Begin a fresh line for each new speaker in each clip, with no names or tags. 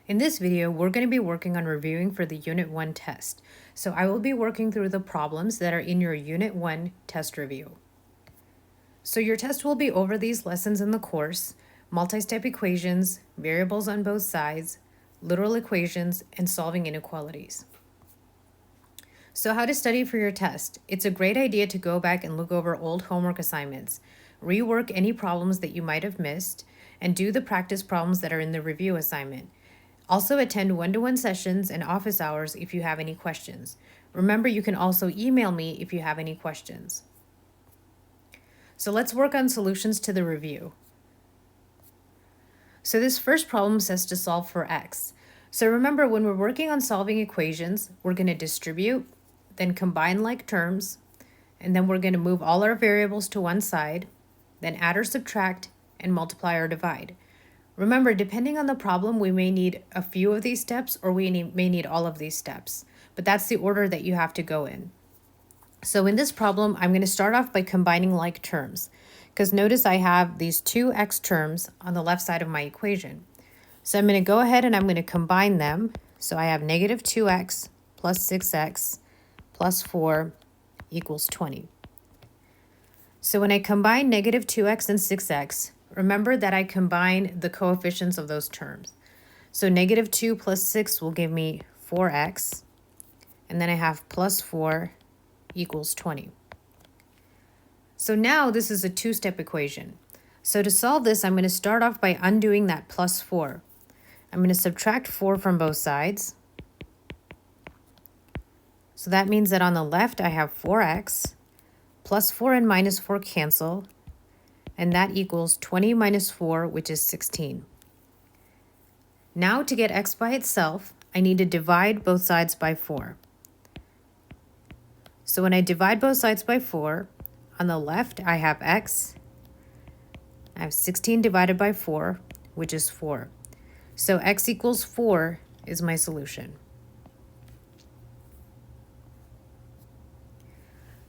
In this video, we're going to be working on reviewing for the Unit 1 test. So I will be working through the problems that are in your Unit 1 test review. So your test will be over these lessons in the course: multi-step equations, variables on both sides, literal equations, and solving inequalities. So how to study for your test. It's a great idea to go back and look over old homework assignments, rework any problems that you might have missed, and do the practice problems that are in the review assignment. Also attend one-to-one sessions and office hours if you have any questions. Remember, you can also email me if you have any questions. So let's work on solutions to the review. So this first problem says to solve for x. So remember, when we're working on solving equations, we're going to distribute, then combine like terms, and then we're going to move all our variables to one side, then add or subtract, and multiply or divide. Remember, depending on the problem, we may need a few of these steps or we may need all of these steps, but that's the order that you have to go in. So in this problem, I'm going to start off by combining like terms, because notice I have these two x terms on the left side of my equation. So I'm going to go ahead and I'm going to combine them. So I have negative 2x plus 6x plus 4 equals 20. So when I combine negative 2x and 6x, remember that I combine the coefficients of those terms. So negative 2 plus 6 will give me 4x, and then I have plus 4 equals 20. So now this is a two-step equation. So to solve this, I'm going to start off by undoing that plus 4. I'm going to subtract 4 from both sides. So that means that on the left I have 4x, plus 4 and minus 4 cancel, and that equals 20 minus 4, which is 16. Now to get x by itself, I need to divide both sides by 4. So when I divide both sides by 4, on the left I have x, I have 16 divided by 4, which is 4. So x equals 4 is my solution.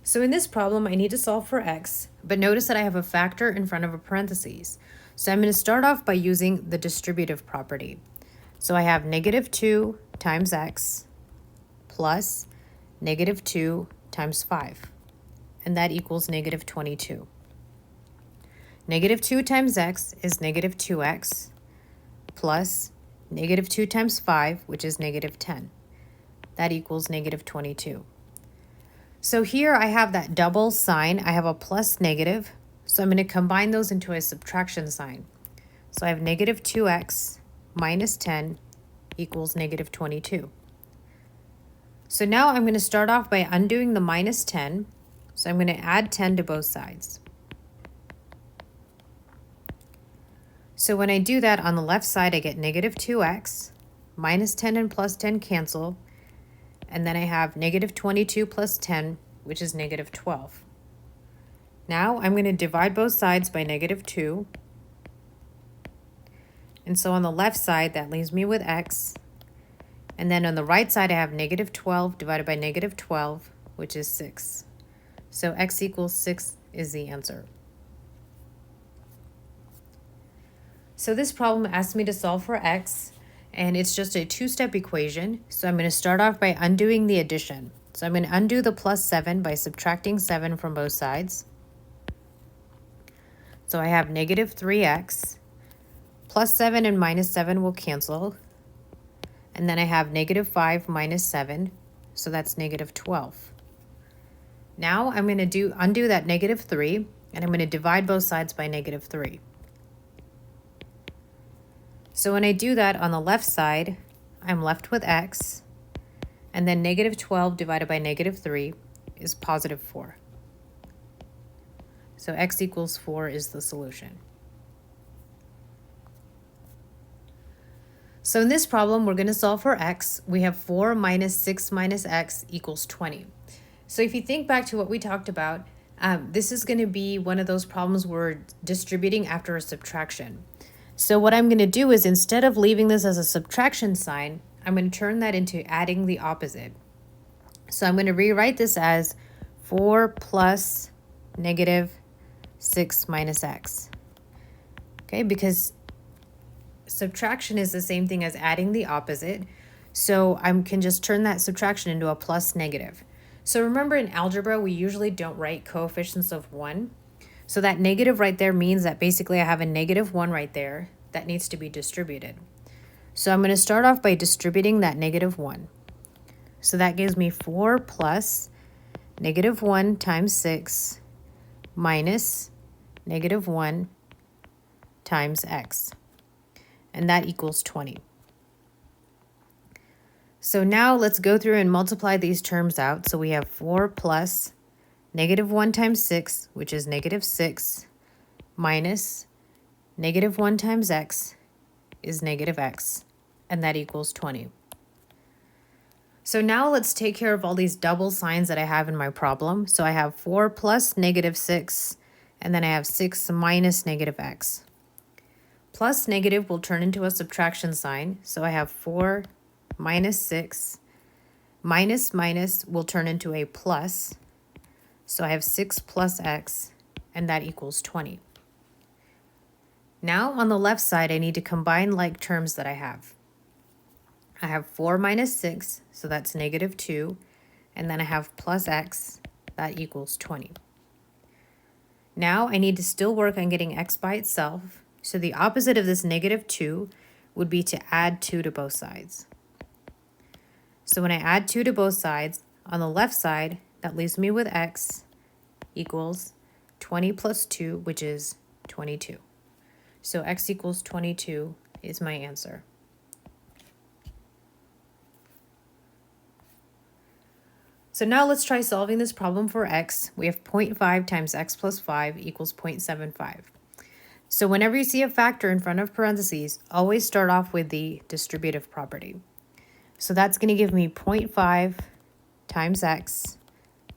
So in this problem, I need to solve for x, but notice that I have a factor in front of a parentheses. So I'm going to start off by using the distributive property. So I have negative 2 times x plus negative 2 times 5, and that equals negative 22. Negative 2 times x is negative 2x plus negative 2 times 5, which is negative 10. That equals negative 22. So here I have that double sign. I have a plus negative, so I'm going to combine those into a subtraction sign. So I have negative 2x minus 10 equals negative 22. So now I'm going to start off by undoing the minus 10. So I'm going to add 10 to both sides. So when I do that, on the left side I get negative 2x, minus 10 and plus 10 cancel, and then I have negative 22 plus 10, which is negative 12. Now I'm going to divide both sides by negative 2. And so on the left side, that leaves me with x. And then on the right side, I have negative 12 divided by negative 12, which is 6. So x equals 6 is the answer. So this problem asks me to solve for x, and it's just a two-step equation. So I'm going to start off by undoing the addition. So I'm going to undo the plus 7 by subtracting 7 from both sides. So I have negative 3x, plus 7 and minus 7 will cancel. And then I have negative 5 minus 7, so that's negative 12. Now I'm going to undo that negative 3, and I'm going to divide both sides by negative 3. So when I do that, on the left side, I'm left with x, and then negative 12 divided by negative 3 is positive 4. So x equals 4 is the solution. So in this problem, we're going to solve for x. We have 4 minus 6 minus x equals 20. So if you think back to what we talked about, this is going to be one of those problems where we're distributing after a subtraction. So what I'm going to do is, instead of leaving this as a subtraction sign, I'm going to turn that into adding the opposite. So I'm going to rewrite this as 4 plus negative 6 minus x. Okay, because subtraction is the same thing as adding the opposite. So I can just turn that subtraction into a plus negative. So remember in algebra, we usually don't write coefficients of 1. So that negative right there means that basically I have a negative 1 right there that needs to be distributed. So I'm going to start off by distributing that negative 1. So that gives me 4 plus negative 1 times 6 minus negative 1 times x. And that equals 20. So now let's go through and multiply these terms out. So we have 4 plus negative 1 times 6, which is negative 6, minus negative 1 times x is negative x, and that equals 20. So now let's take care of all these double signs that I have in my problem. So I have 4 plus negative 6, and then I have 6 minus negative x. Plus negative will turn into a subtraction sign. So I have 4 minus 6. Minus minus will turn into a plus. So I have 6 plus x, and that equals 20. Now on the left side, I need to combine like terms that I have. I have 4 minus 6, so that's negative 2. And then I have plus x, that equals 20. Now I need to still work on getting x by itself. So the opposite of this negative 2 would be to add 2 to both sides. So when I add 2 to both sides, on the left side, that leaves me with x equals 20 plus 2, which is 22. So x equals 22 is my answer. So now let's try solving this problem for x. We have 0.5 times x plus 5 equals 0.75. So whenever you see a factor in front of parentheses, always start off with the distributive property. So that's going to give me 0.5 times x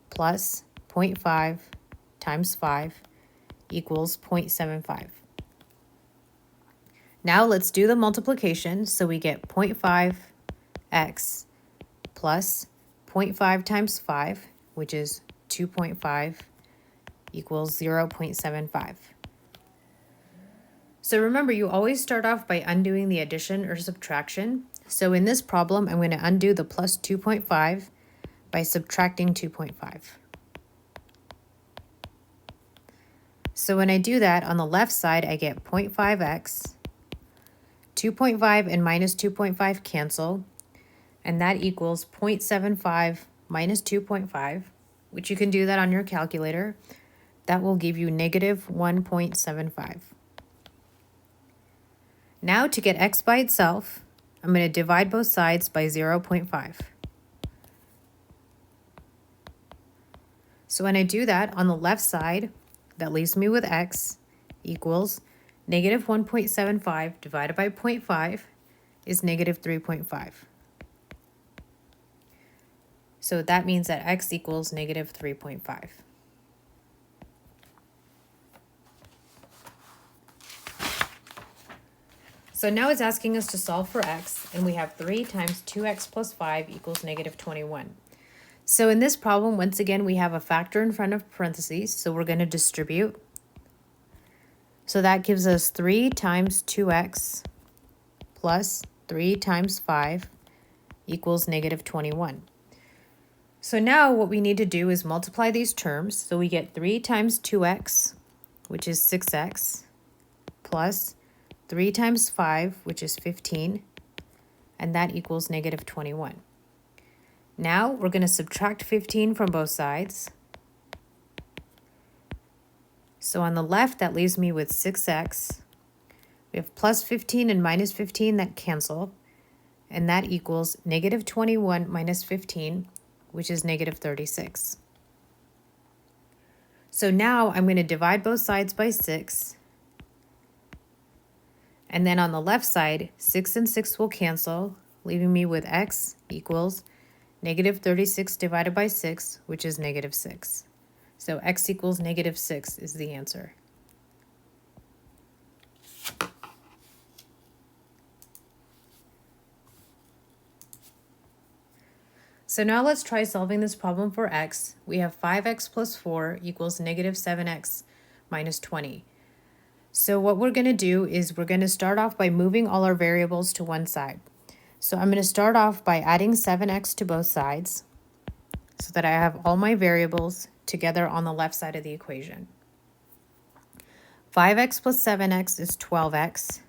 plus 0.5 times 5 equals 0.75. Now let's do the multiplication. So we get 0.5x plus 0.5 times 5, which is 2.5, equals 0.75. So remember, you always start off by undoing the addition or subtraction. So in this problem, I'm going to undo the plus 2.5 by subtracting 2.5. So when I do that, on the left side, I get 0.5x, 2.5 and minus 2.5 cancel, and that equals 0.75 minus 2.5, which you can do that on your calculator. That will give you negative 1.75. Now to get x by itself, I'm going to divide both sides by 0.5. So when I do that, on the left side, that leaves me with x equals negative 1.75 divided by 0.5 is negative 3.5. So that means that x equals negative 3.5. So now it's asking us to solve for x, and we have 3 times 2x plus 5 equals negative 21. So in this problem, once again, we have a factor in front of parentheses, so we're going to distribute. So that gives us 3 times 2x plus 3 times 5 equals negative 21. So now what we need to do is multiply these terms. So we get 3 times 2x, which is 6x, plus 3 times 5, which is 15, and that equals negative 21. Now we're going to subtract 15 from both sides. So on the left, that leaves me with 6x. We have plus 15 and minus 15 that cancel, and that equals negative 21 minus 15, which is negative 36. So now I'm going to divide both sides by 6. And then on the left side, 6 and 6 will cancel, leaving me with x equals negative 36 divided by 6, which is negative 6. So x equals negative 6 is the answer. So now let's try solving this problem for x. We have 5x plus 4 equals negative 7x minus 20. So what we're going to do is we're going to start off by moving all our variables to one side. So I'm going to start off by adding 7x to both sides so that I have all my variables together on the left side of the equation. 5x plus 7x is 12x,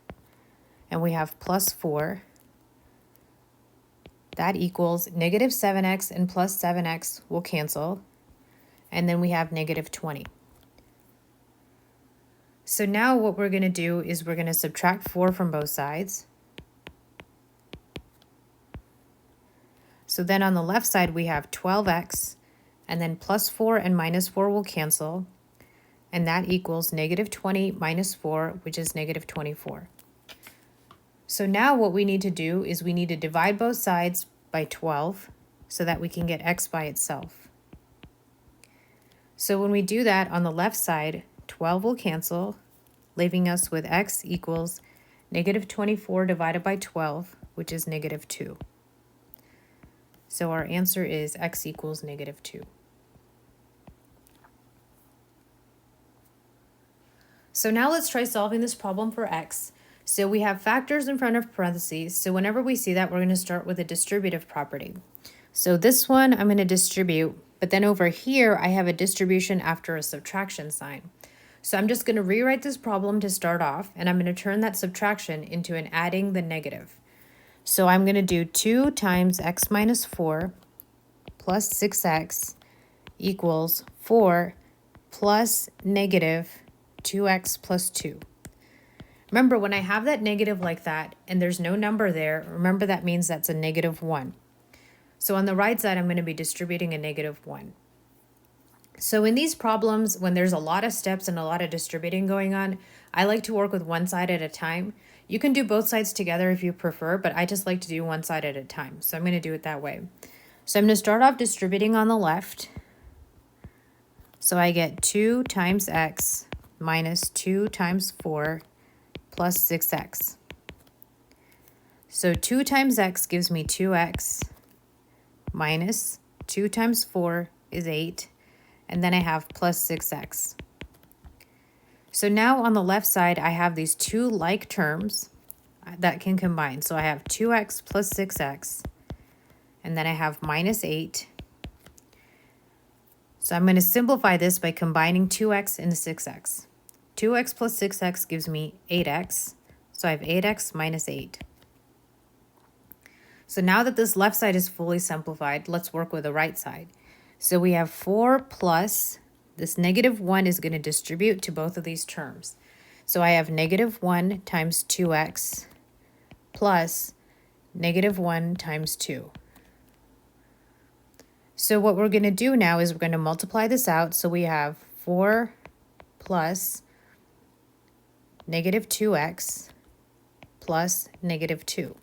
and we have plus 4. That equals negative 7x and plus 7x will cancel, and then we have negative 20. So now what we're going to do is we're going to subtract 4 from both sides. So then on the left side we have 12x, and then plus 4 and minus 4 will cancel, and that equals negative 20 minus 4, which is negative 24. So now what we need to do is we need to divide both sides by 12 so that we can get x by itself. So when we do that on the left side, 12 will cancel, leaving us with x equals negative 24 divided by 12, which is negative 2. So our answer is x equals negative 2. So now let's try solving this problem for x. So we have factors in front of parentheses, so whenever we see that, we're going to start with a distributive property. So this one I'm going to distribute, but then over here I have a distribution after a subtraction sign. So I'm just going to rewrite this problem to start off, and I'm going to turn that subtraction into an adding the negative. So I'm going to do 2 times x minus 4 plus 6x equals 4 plus negative 2x plus 2. Remember, when I have that negative like that and there's no number there, remember that means that's a negative 1. So on the right side, I'm going to be distributing a negative 1. So in these problems, when there's a lot of steps and a lot of distributing going on, I like to work with one side at a time. You can do both sides together if you prefer, but I just like to do one side at a time. So I'm going to do it that way. So I'm going to start off distributing on the left. So I get 2 times x minus 2 times 4 plus 6x. So 2 times x gives me 2x minus 2 times 4 is 8, and then I have plus 6x. So now on the left side, I have these two like terms that can combine. So I have 2x plus 6x, and then I have minus 8. So I'm going to simplify this by combining 2x and 6x. 2x plus 6x gives me 8x, so I have 8x minus 8. So now that this left side is fully simplified, let's work with the right side. So we have 4 plus, this negative 1 is going to distribute to both of these terms. So I have negative 1 times 2x plus negative 1 times 2. So what we're going to do now is we're going to multiply this out. So we have 4 plus negative 2x plus negative 2.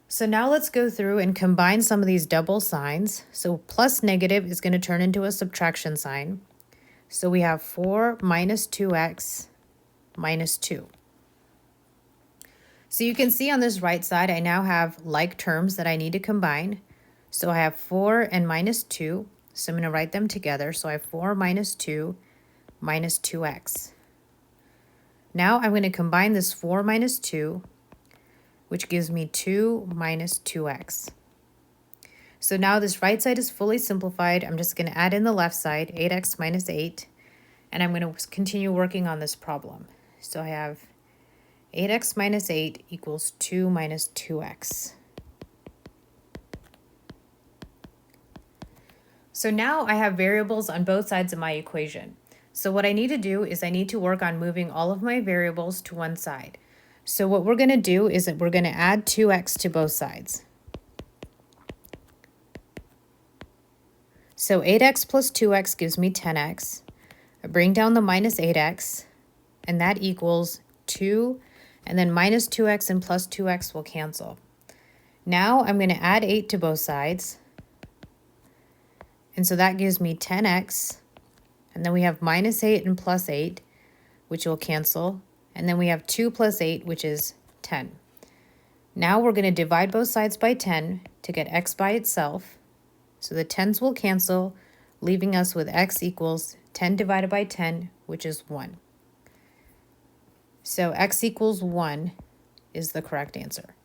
So now let's go through and combine some of these double signs. So plus negative is going to turn into a subtraction sign. So we have 4 minus 2x minus 2. So you can see on this right side, I now have like terms that I need to combine. So I have 4 and minus 2. So I'm going to write them together. So I have 4 minus 2 minus 2x. Now I'm going to combine this 4 minus 2, which gives me 2 minus 2x. So now this right side is fully simplified. I'm just going to add in the left side, 8x minus 8, and I'm going to continue working on this problem. So I have 8x minus 8 equals 2 minus 2x. So now I have variables on both sides of my equation. So what I need to do is I need to work on moving all of my variables to one side. So what we're going to do is that we're going to add 2x to both sides. So 8x plus 2x gives me 10x. I bring down the minus 8x, and that equals 2, and then minus 2x and plus 2x will cancel. Now I'm going to add 8 to both sides, and so that gives me 10x, and then we have minus 8 and plus 8, which will cancel. And then we have 2 plus 8, which is 10. Now we're going to divide both sides by 10 to get x by itself. So the 10s will cancel, leaving us with x equals 10 divided by 10, which is 1. So x equals 1 is the correct answer.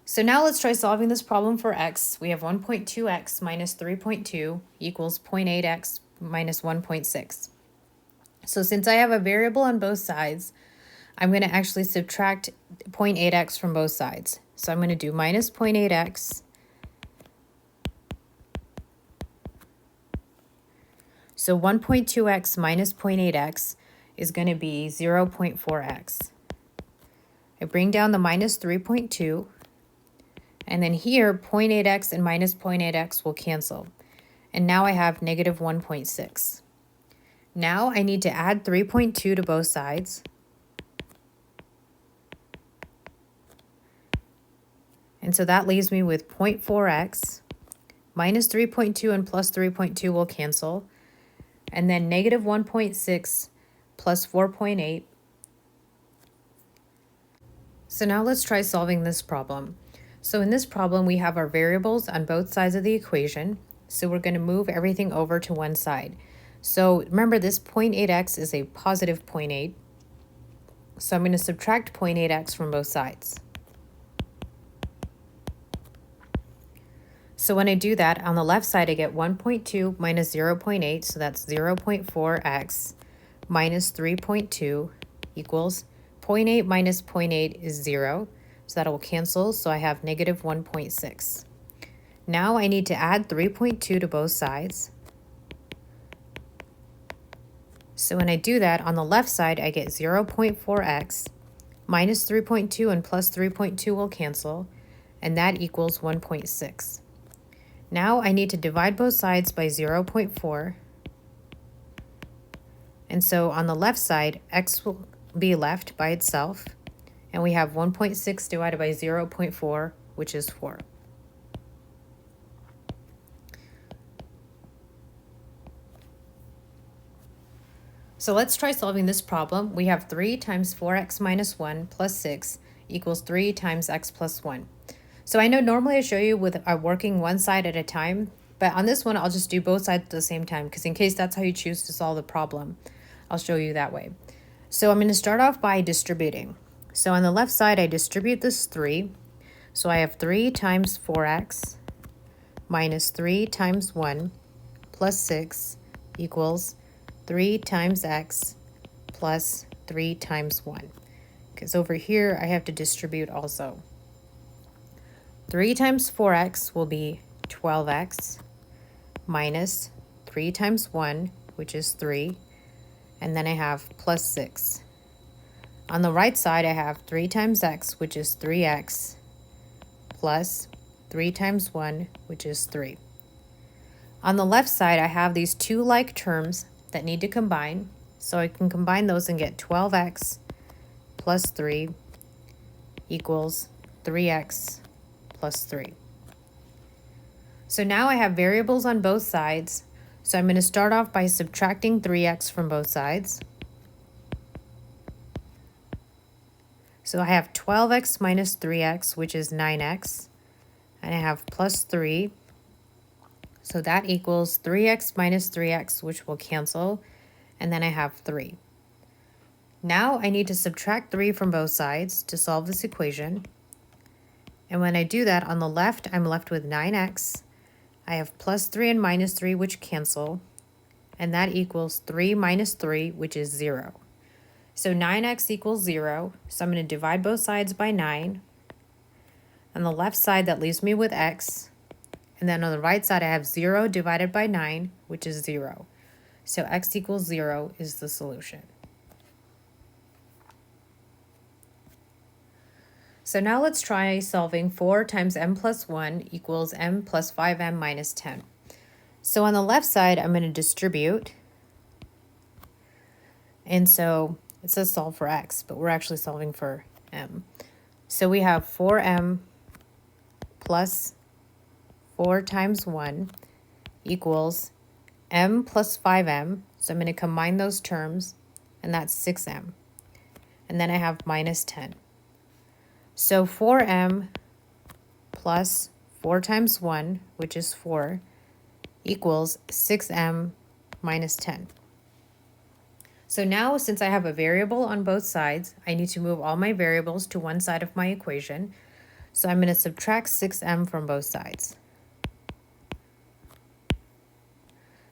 So now let's try solving this problem for x. We have 1.2x minus 3.2 equals 0.8x minus 1.6. So since I have a variable on both sides, I'm going to actually subtract 0.8x from both sides. So I'm going to do minus 0.8x. So 1.2x minus 0.8x is going to be 0.4x. I bring down the minus 3.2. And then here, 0.8x and minus 0.8x will cancel. And now I have negative 1.6. Now I need to add 3.2 to both sides. And so that leaves me with 0.4x. Minus 3.2 and plus 3.2 will cancel. And then negative 1.6 plus 4.8. So now let's try solving this problem. So in this problem, we have our variables on both sides of the equation. So we're going to move everything over to one side. So remember, this 0.8x is a positive 0.8. So I'm going to subtract 0.8x from both sides. So when I do that, on the left side, I get 1.2 minus 0.8. So that's 0.4x minus 3.2 equals 0.8 minus 0.8 is 0. So that will cancel, so I have negative 1.6. Now I need to add 3.2 to both sides. So when I do that, on the left side, I get 0.4x minus 3.2 and plus 3.2 will cancel, and that equals 1.6. Now I need to divide both sides by 0.4. And so on the left side, x will be left by itself. And we have 1.6 divided by 0.4, which is 4. So let's try solving this problem. We have 3 times 4x minus 1 plus 6 equals 3 times x plus 1. So I know normally I show you with working one side at a time, but on this one I'll just do both sides at the same time, because in case that's how you choose to solve the problem, I'll show you that way. So I'm going to start off by distributing. So on the left side, I distribute this 3. So I have 3 times 4x minus 3 times 1 plus 6 equals 3 times x plus 3 times 1. Because over here, I have to distribute also. 3 times 4x will be 12x minus 3 times 1, which is 3. And then I have plus 6. On the right side, I have 3 times x, which is 3x, plus 3 times 1, which is 3. On the left side, I have these two like terms that need to combine. So I can combine those and get 12x plus 3 equals 3x plus 3. So now I have variables on both sides. So I'm going to start off by subtracting 3x from both sides. So I have 12x minus 3x, which is 9x, and I have plus 3. So that equals 3x minus 3x, which will cancel, and then I have 3. Now I need to subtract 3 from both sides to solve this equation. And when I do that, on the left, I'm left with 9x. I have plus 3 and minus 3, which cancel, and that equals 3 minus 3, which is 0. So 9x equals 0, so I'm going to divide both sides by 9. On the left side, that leaves me with x. And then on the right side, I have 0 divided by 9, which is 0. So x equals 0 is the solution. So now let's try solving 4 times m plus 1 equals m plus 5m minus 10. So on the left side, I'm going to distribute. And so it says solve for x, but we're actually solving for m. So we have 4m plus 4 times 1 equals m plus 5m. So I'm going to combine those terms, and that's 6m. And then I have minus 10. So 4m plus 4 times 1, which is 4, equals 6m minus 10. So now, since I have a variable on both sides, I need to move all my variables to one side of my equation. So I'm going to subtract 6m from both sides.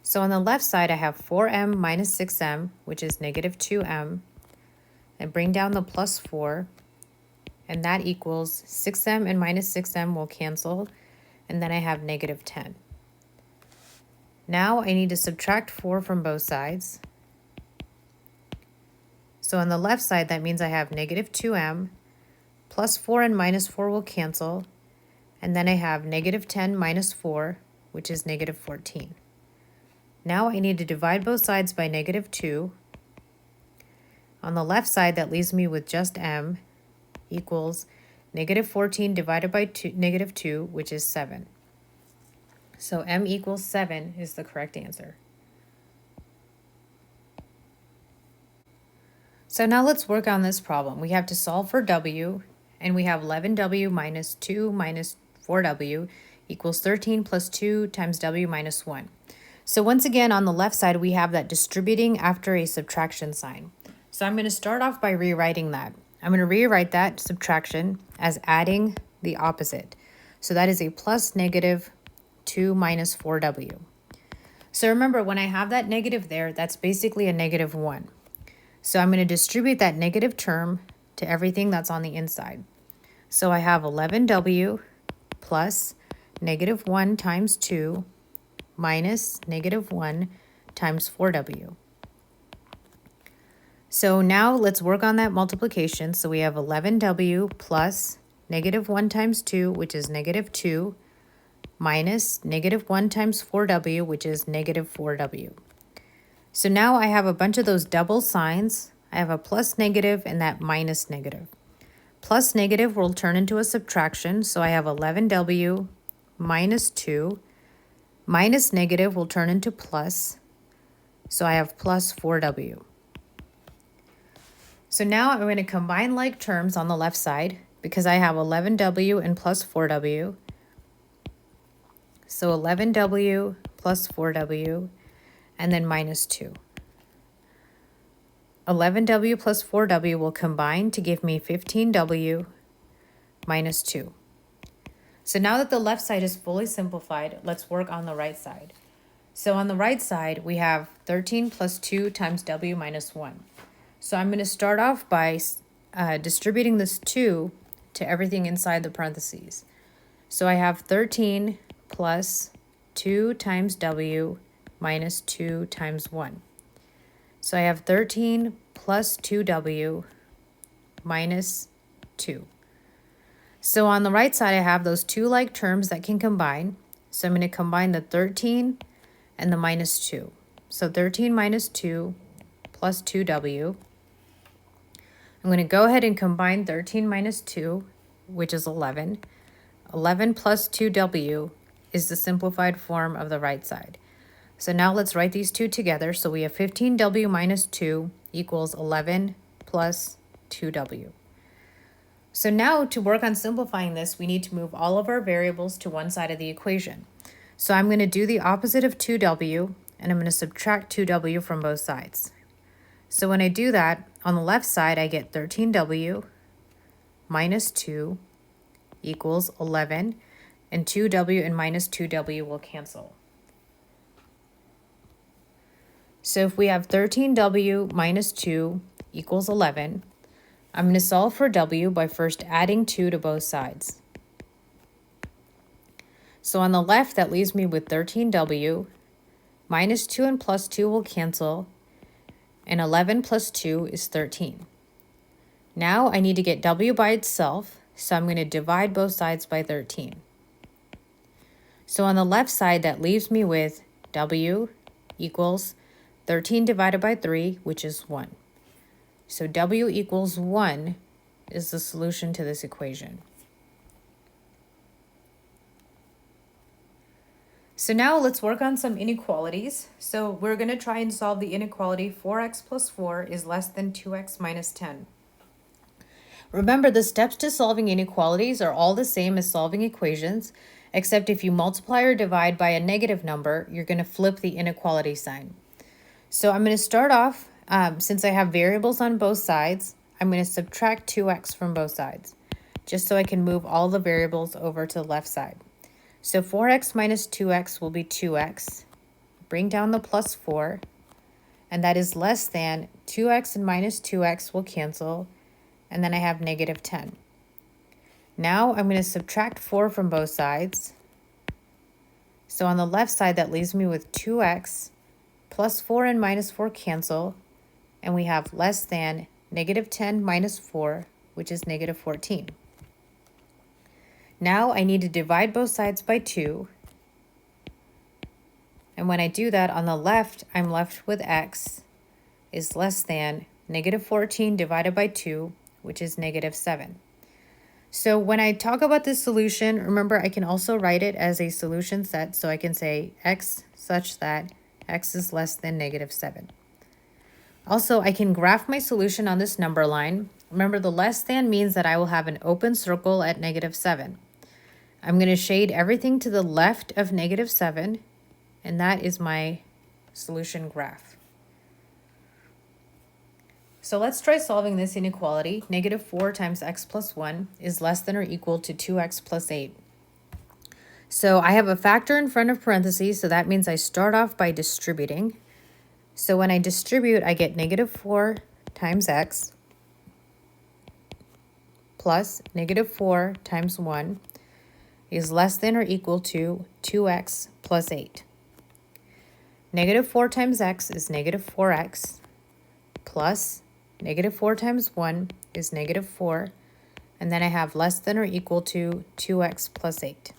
So on the left side, I have 4m minus 6m, which is negative 2m. And bring down the plus 4, and that equals 6m and minus 6m will cancel, and then I have negative 10. Now I need to subtract 4 from both sides. So on the left side, that means I have negative 2m, plus 4 and minus 4 will cancel, and then I have negative 10 minus 4, which is negative 14. Now I need to divide both sides by negative 2. On the left side, that leaves me with just m equals negative 14 divided by negative 2, which is 7. So m equals 7 is the correct answer. So now let's work on this problem. We have to solve for w, and we have 11w minus 2 minus 4w equals 13 plus 2 times w minus 1. So once again, on the left side, we have that distributing after a subtraction sign. So I'm going to start off by rewriting that. I'm going to rewrite that subtraction as adding the opposite. So that is a plus negative 2 minus 4w. So remember, when I have that negative there, that's basically a negative 1. So I'm going to distribute that negative term to everything that's on the inside. So I have 11w plus negative 1 times 2 minus negative 1 times 4w. So now let's work on that multiplication. So we have 11w plus negative 1 times 2, which is negative 2, minus negative 1 times 4w, which is negative 4w. So now I have a bunch of those double signs. I have a plus negative and that minus negative. Plus negative will turn into a subtraction. So I have 11w minus 2. Minus negative will turn into plus. So I have plus 4w. So now I'm going to combine like terms on the left side because I have 11w and plus 4w. So 11w plus 4w and then minus 2. 11w plus 4w will combine to give me 15w minus 2. So now that the left side is fully simplified, let's work on the right side. So on the right side, we have 13 plus 2 times w minus 1. So I'm going to start off by distributing this 2 to everything inside the parentheses. So I have 13 plus 2 times w minus 2 times 1. So I have 13 plus 2w minus 2. So on the right side, I have those two like terms that can combine. So I'm going to combine the 13 and the minus 2. So 13 minus 2 plus 2w. I'm going to go ahead and combine 13 minus 2, which is 11. 11 plus 2w is the simplified form of the right side. So now let's write these two together. So we have 15w minus 2 equals 11 plus 2w. So now to work on simplifying this, we need to move all of our variables to one side of the equation. So I'm going to do the opposite of 2w, and I'm going to subtract 2w from both sides. So when I do that, on the left side, I get 13w minus 2 equals 11, and 2w and minus 2w will cancel. So if we have 13w minus 2 equals 11, I'm going to solve for w by first adding 2 to both sides. So on the left, that leaves me with 13w, minus 2 and plus 2 will cancel, and 11 plus 2 is 13. Now I need to get w by itself, so I'm going to divide both sides by 13. So on the left side, that leaves me with w equals 13 divided by 3, which is 1. So w equals 1 is the solution to this equation. So now let's work on some inequalities. So we're going to try and solve the inequality 4x plus 4 is less than 2x minus 10. Remember, the steps to solving inequalities are all the same as solving equations, except if you multiply or divide by a negative number, you're going to flip the inequality sign. So I'm going to start off Since I have variables on both sides, I'm going to subtract 2x from both sides, just so I can move all the variables over to the left side. So 4x minus 2x will be 2x. Bring down the plus 4, and that is less than 2x and minus 2x will cancel, and then I have negative 10. Now I'm going to subtract 4 from both sides. So on the left side, that leaves me with 2x plus 4 and minus 4 cancel, and we have less than negative 10 minus 4, which is negative 14. Now I need to divide both sides by 2. And when I do that, on the left, I'm left with x is less than negative 14 divided by 2, which is negative 7. So when I talk about this solution, remember I can also write it as a solution set. So I can say x such that x is less than negative 7. Also, I can graph my solution on this number line. Remember, the less than means that I will have an open circle at negative 7. I'm going to shade everything to the left of negative 7, and that is my solution graph. So let's try solving this inequality. Negative 4 times x plus 1 is less than or equal to 2x plus 8. So I have a factor in front of parentheses, so that means I start off by distributing. So when I distribute, I get negative 4 times x plus negative 4 times 1 is less than or equal to 2x plus 8. Negative 4 times x is negative 4x plus negative 4 times 1 is negative 4, and then I have less than or equal to 2x plus 8.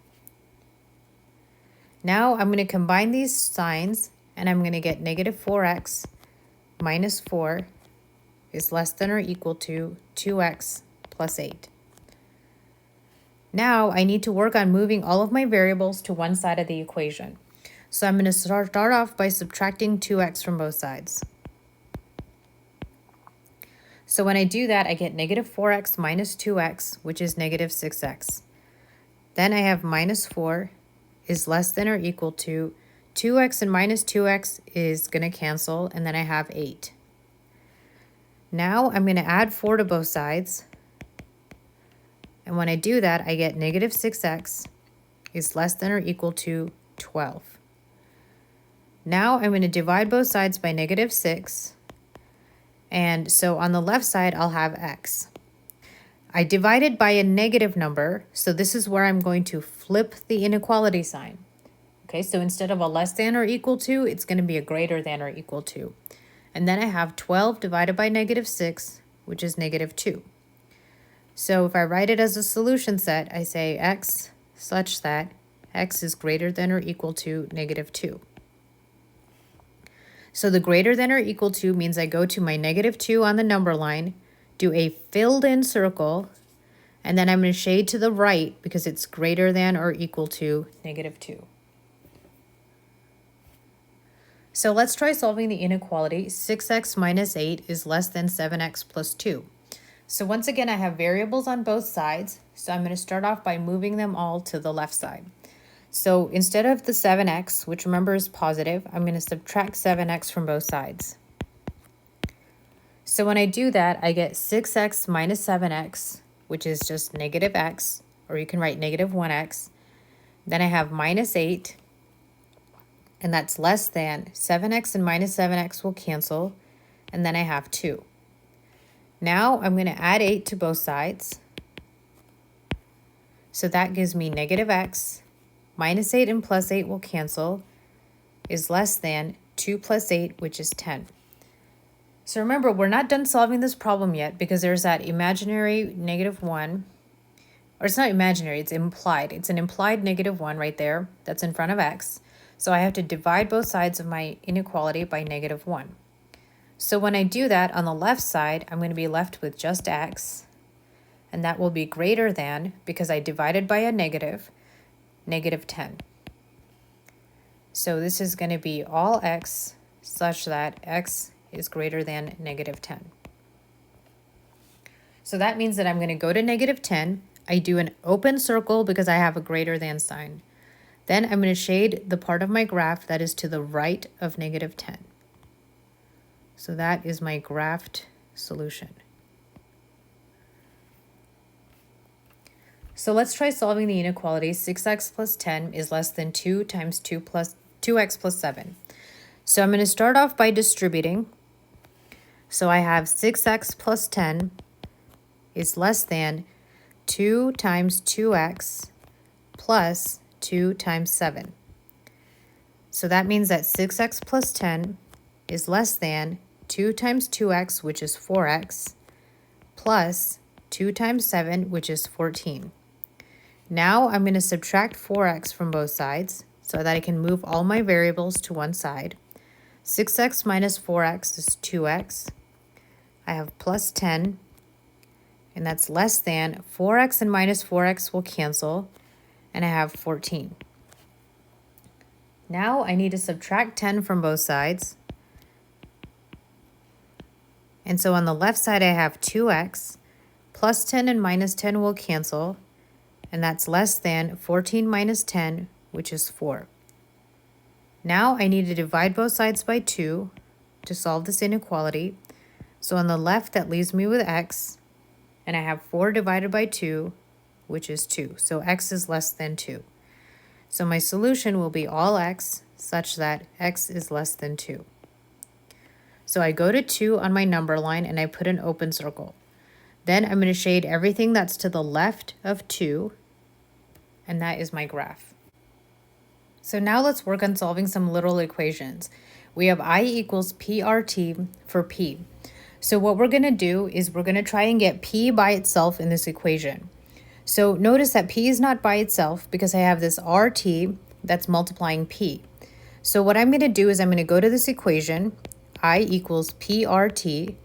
Now I'm going to combine these signs, and I'm going to get negative 4x minus 4 is less than or equal to 2x plus 8. Now I need to work on moving all of my variables to one side of the equation. So I'm going to start off by subtracting 2x from both sides. So when I do that, I get negative 4x minus 2x, which is negative 6x. Then I have minus 4 is less than or equal to 2x, and minus 2x is going to cancel, and then I have 8. Now I'm going to add 4 to both sides. And when I do that, I get negative 6x is less than or equal to 12. Now I'm going to divide both sides by negative 6. And so on the left side, I'll have x. I divided by a negative number, so this is where I'm going to flip the inequality sign. Okay, so instead of a less than or equal to, it's going to be a greater than or equal to. And then I have 12 divided by negative 6, which is negative 2. So if I write it as a solution set, I say x such that x is greater than or equal to negative 2. So the greater than or equal to means I go to my negative 2 on the number line, do a filled in circle, and then I'm going to shade to the right because it's greater than or equal to negative 2. So let's try solving the inequality. 6x minus 8 is less than 7x plus 2. So once again, I have variables on both sides, so I'm going to start off by moving them all to the left side. So instead of the 7x, which remember is positive, I'm going to subtract 7x from both sides. So when I do that, I get 6x minus 7x, which is just negative x, or you can write negative 1x. Then I have minus 8, and that's less than 7x, and minus 7x will cancel, and then I have 2. Now I'm going to add 8 to both sides. So that gives me negative x. Minus 8 and plus 8 will cancel, is less than 2 plus 8, which is 10. So remember, we're not done solving this problem yet because there's that imaginary negative 1. Or it's not imaginary, it's implied. It's an implied negative 1 right there that's in front of x. So I have to divide both sides of my inequality by negative 1. So when I do that, on the left side, I'm going to be left with just x. And that will be greater than, because I divided by a negative 10. So this is going to be all x such that x is greater than negative 10. So that means that I'm going to go to negative 10. I do an open circle because I have a greater than sign. Then I'm going to shade the part of my graph that is to the right of negative 10. So that is my graphed solution. So let's try solving the inequality 6x plus 10 is less than 2 times 2x plus 7. So I'm going to start off by distributing. So I have 6x plus 10 is less than 2 times 2x plus 2 times 7. So that means that 6x plus 10 is less than 2 times 2x, which is 4x, plus 2 times 7, which is 14. Now I'm going to subtract 4x from both sides so that I can move all my variables to one side. 6x minus 4x is 2x. I have plus 10, and that's less than 4x and minus 4x will cancel, and I have 14. Now I need to subtract 10 from both sides. And so on the left side I have 2x, plus 10 and minus 10 will cancel, and that's less than 14 minus 10, which is 4. Now I need to divide both sides by 2 to solve this inequality. So on the left that leaves me with x, and I have 4 divided by 2, which is 2. So x is less than 2. So my solution will be all x such that x is less than 2. So I go to 2 on my number line and I put an open circle. Then I'm going to shade everything that's to the left of 2, and that is my graph. So now let's work on solving some literal equations. We have I equals PRT for P. So what we're going to do is we're going to try and get P by itself in this equation. So notice that P is not by itself because I have this RT that's multiplying P. So what I'm going to do is I'm going to go to this equation, I equals PRT,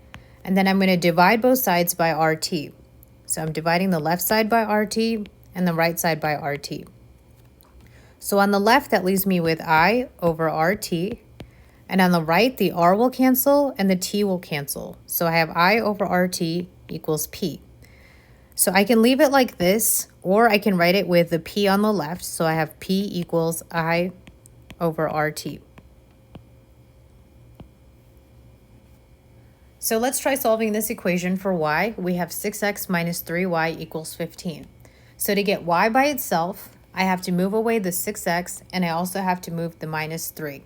and then I'm going to divide both sides by RT. So I'm dividing the left side by RT and the right side by RT. So on the left, that leaves me with I over RT, and on the right, the R will cancel and the T will cancel. So I have I over RT equals P. So I can leave it like this, or I can write it with the P on the left. So I have P equals I over RT. So let's try solving this equation for y. We have 6x minus 3y equals 15. So to get y by itself, I have to move away the 6x, and I also have to move the minus 3.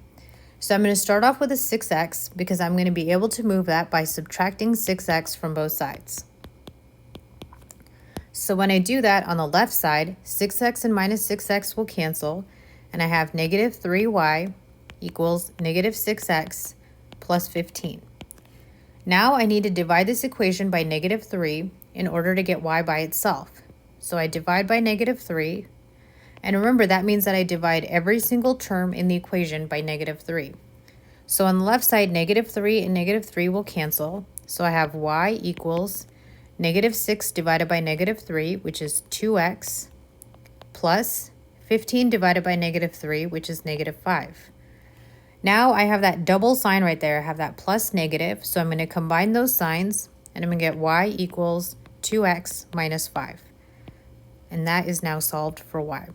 So I'm going to start off with a 6x because I'm going to be able to move that by subtracting 6x from both sides. So when I do that on the left side, 6x and minus 6x will cancel, and I have negative 3y equals negative 6x plus 15. Now I need to divide this equation by negative 3 in order to get y by itself. So I divide by negative 3, and remember that means that I divide every single term in the equation by negative 3. So on the left side, negative 3 and negative 3 will cancel. So I have y equals negative 6 divided by negative 3, which is 2x, plus 15 divided by negative 3, which is negative 5. Now I have that double sign right there. I have that plus negative. So I'm going to combine those signs, and I'm going to get y equals 2x minus 5. And that is now solved for y.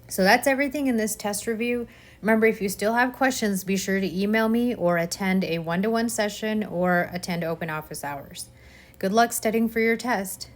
So that's everything in this test review. Remember, if you still have questions, be sure to email me or attend a one-to-one session or attend open office hours. Good luck studying for your test.